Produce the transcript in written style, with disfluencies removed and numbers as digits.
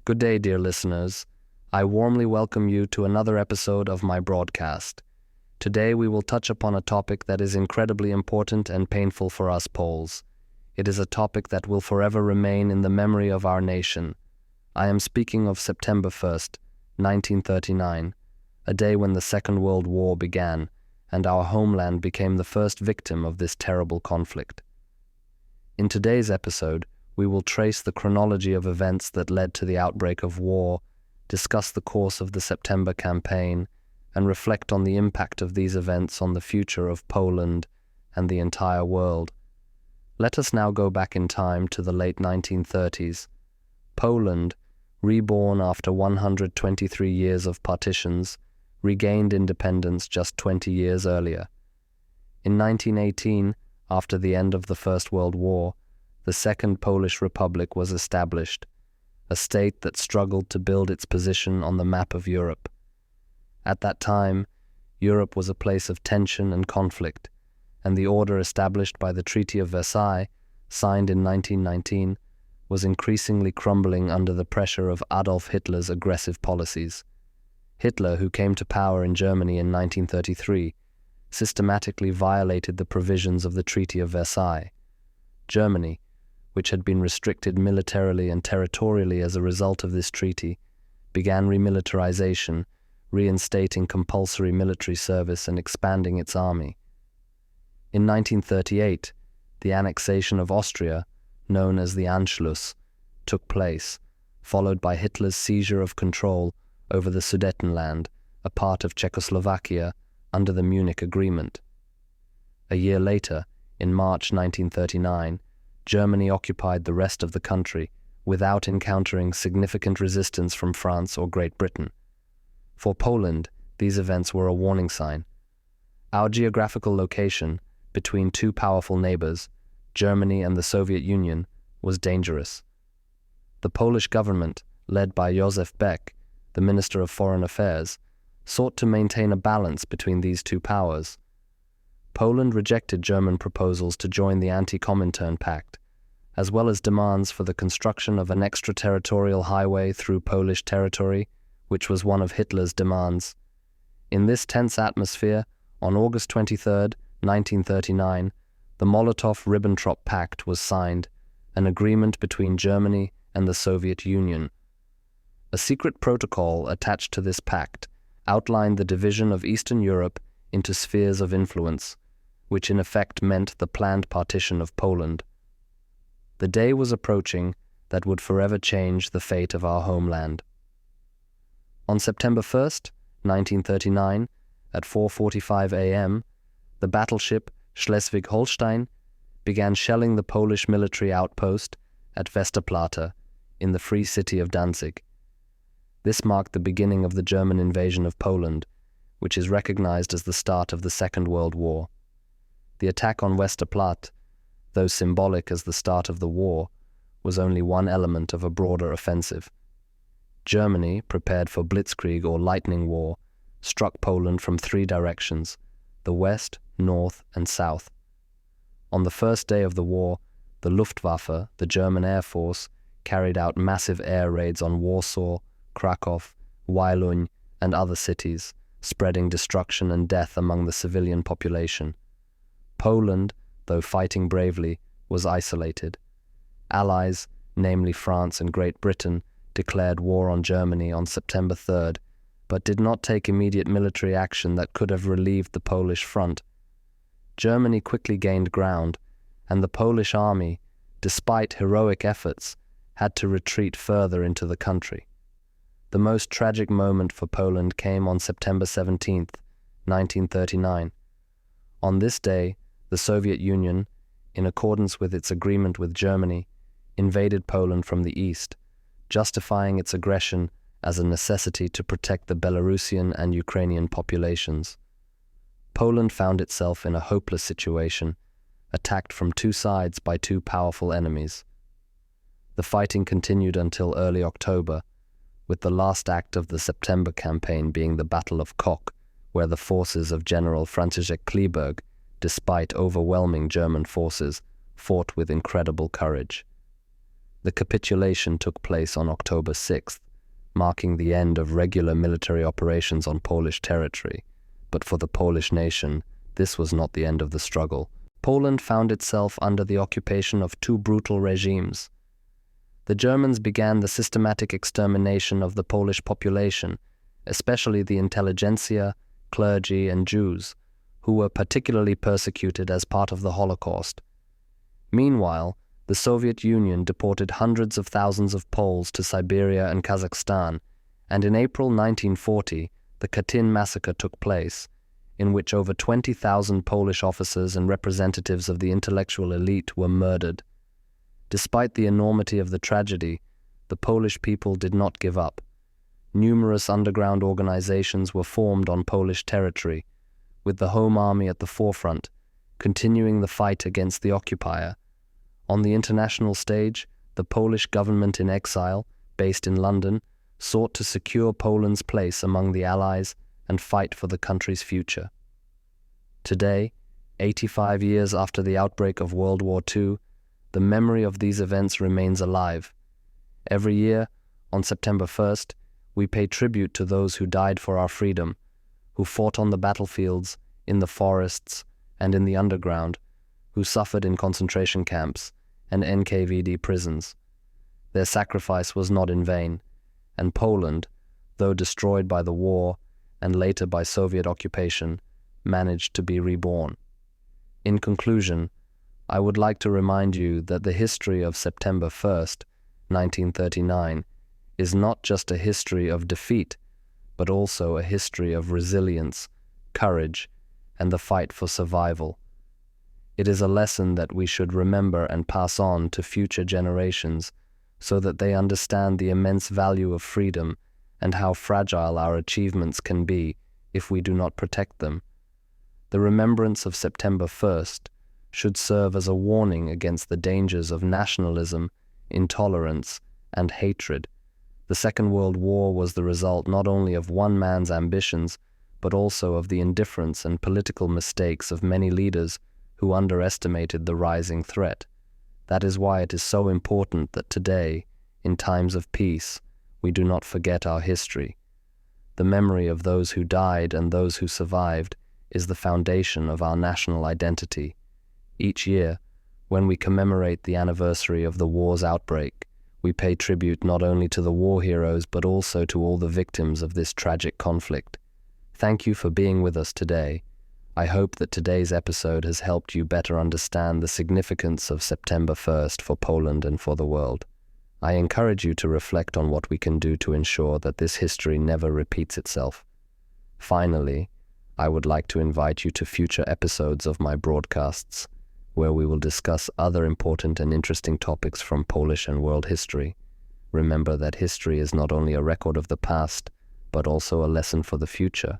Good day, dear listeners. I warmly welcome you to another episode of my broadcast. Today we will touch upon a topic that is incredibly important and painful for us Poles. It is a topic that will forever remain in the memory of our nation. I am speaking of September 1st, 1939, a day when the Second World War began and our homeland became the first victim of this terrible conflict. In today's episode, we will trace the chronology of events that led to the outbreak of war, discuss the course of the September campaign, and reflect on the impact of these events on the future of Poland and the entire world. Let us now go back in time to the late 1930s. Poland, reborn after 123 years of partitions, regained independence just 20 years earlier. In 1918, after the end of the First World War, the Second Polish Republic was established, a state that struggled to build its position on the map of Europe. At that time, Europe was a place of tension and conflict, and the order established by the Treaty of Versailles, signed in 1919, was increasingly crumbling under the pressure of Adolf Hitler's aggressive policies. Hitler, who came to power in Germany in 1933, systematically violated the provisions of the Treaty of Versailles. Germany, which had been restricted militarily and territorially as a result of this treaty, began remilitarization, reinstating compulsory military service and expanding its army. In 1938, the annexation of Austria, known as the Anschluss, took place, followed by Hitler's seizure of control over the Sudetenland, a part of Czechoslovakia, under the Munich Agreement. A year later, in March 1939, Germany occupied the rest of the country without encountering significant resistance from France or Great Britain. For Poland, these events were a warning sign. Our geographical location, between two powerful neighbors, Germany and the Soviet Union, was dangerous. The Polish government, led by Józef Beck, the Minister of Foreign Affairs, sought to maintain a balance between these two powers. Poland rejected German proposals to join the Anti-Comintern Pact, as well as demands for the construction of an extraterritorial highway through Polish territory, which was one of Hitler's demands. In this tense atmosphere, on August 23, 1939, the Molotov-Ribbentrop Pact was signed, an agreement between Germany and the Soviet Union. A secret protocol attached to this pact outlined the division of Eastern Europe into spheres of influence, which in effect meant the planned partition of Poland. The day was approaching that would forever change the fate of our homeland. On September 1st, 1939, at 4:45 a.m., the battleship Schleswig-Holstein began shelling the Polish military outpost at Westerplatte in the free city of Danzig. This marked the beginning of the German invasion of Poland, which is recognized as the start of the Second World War. The attack on Westerplatte, though symbolic as the start of the war, was only one element of a broader offensive. Germany, prepared for blitzkrieg or lightning war, struck Poland from three directions: the west, north, and south. On the first day of the war, the Luftwaffe, the German Air Force, carried out massive air raids on Warsaw, Krakow, Wielun, and other cities, spreading destruction and death among the civilian population. Poland, though fighting bravely, was isolated. Allies, namely France and Great Britain, declared war on Germany on September 3rd, but did not take immediate military action that could have relieved the Polish front. Germany quickly gained ground, and the Polish army, despite heroic efforts, had to retreat further into the country. The most tragic moment for Poland came on September 17th, 1939. On this day, the Soviet Union, in accordance with its agreement with Germany, invaded Poland from the east, justifying its aggression as a necessity to protect the Belarusian and Ukrainian populations. Poland found itself in a hopeless situation, attacked from two sides by two powerful enemies. The fighting continued until early October, with the last act of the September campaign being the Battle of Kock, where the forces of General Franciszek Kleeberg, despite overwhelming German forces, fought with incredible courage. The capitulation took place on October 6th, marking the end of regular military operations on Polish territory. But for the Polish nation, this was not the end of the struggle. Poland found itself under the occupation of two brutal regimes. The Germans began the systematic extermination of the Polish population, especially the intelligentsia, clergy, and Jews, who were particularly persecuted as part of the Holocaust. Meanwhile, the Soviet Union deported hundreds of thousands of Poles to Siberia and Kazakhstan, and in April 1940, the Katyn massacre took place, in which over 20,000 Polish officers and representatives of the intellectual elite were murdered. Despite the enormity of the tragedy, the Polish people did not give up. Numerous underground organizations were formed on Polish territory, with the Home Army at the forefront, continuing the fight against the occupier. On the international stage, the Polish government in exile, based in London, sought to secure Poland's place among the Allies and fight for the country's future. Today, 85 years after the outbreak of World War II, the memory of these events remains alive. Every year, on September 1st, we pay tribute to those who died for our freedom, who fought on the battlefields, in the forests, and in the underground, who suffered in concentration camps and NKVD prisons. Their sacrifice was not in vain, and Poland, though destroyed by the war and later by Soviet occupation, managed to be reborn. In conclusion, I would like to remind you that the history of September 1st, 1939, is not just a history of defeat, but also a history of resilience, courage, and the fight for survival. It is a lesson that we should remember and pass on to future generations so that they understand the immense value of freedom and how fragile our achievements can be if we do not protect them. The remembrance of September 1st should serve as a warning against the dangers of nationalism, intolerance, and hatred. The Second World War was the result not only of one man's ambitions, but also of the indifference and political mistakes of many leaders who underestimated the rising threat. That is why it is so important that today, in times of peace, we do not forget our history. The memory of those who died and those who survived is the foundation of our national identity. Each year, when we commemorate the anniversary of the war's outbreak, we pay tribute not only to the war heroes but also to all the victims of this tragic conflict. Thank you for being with us today. I hope that today's episode has helped you better understand the significance of September 1st for Poland and for the world. I encourage you to reflect on what we can do to ensure that this history never repeats itself. Finally, I would like to invite you to future episodes of my broadcasts, where we will discuss other important and interesting topics from Polish and world history. Remember that history is not only a record of the past, but also a lesson for the future.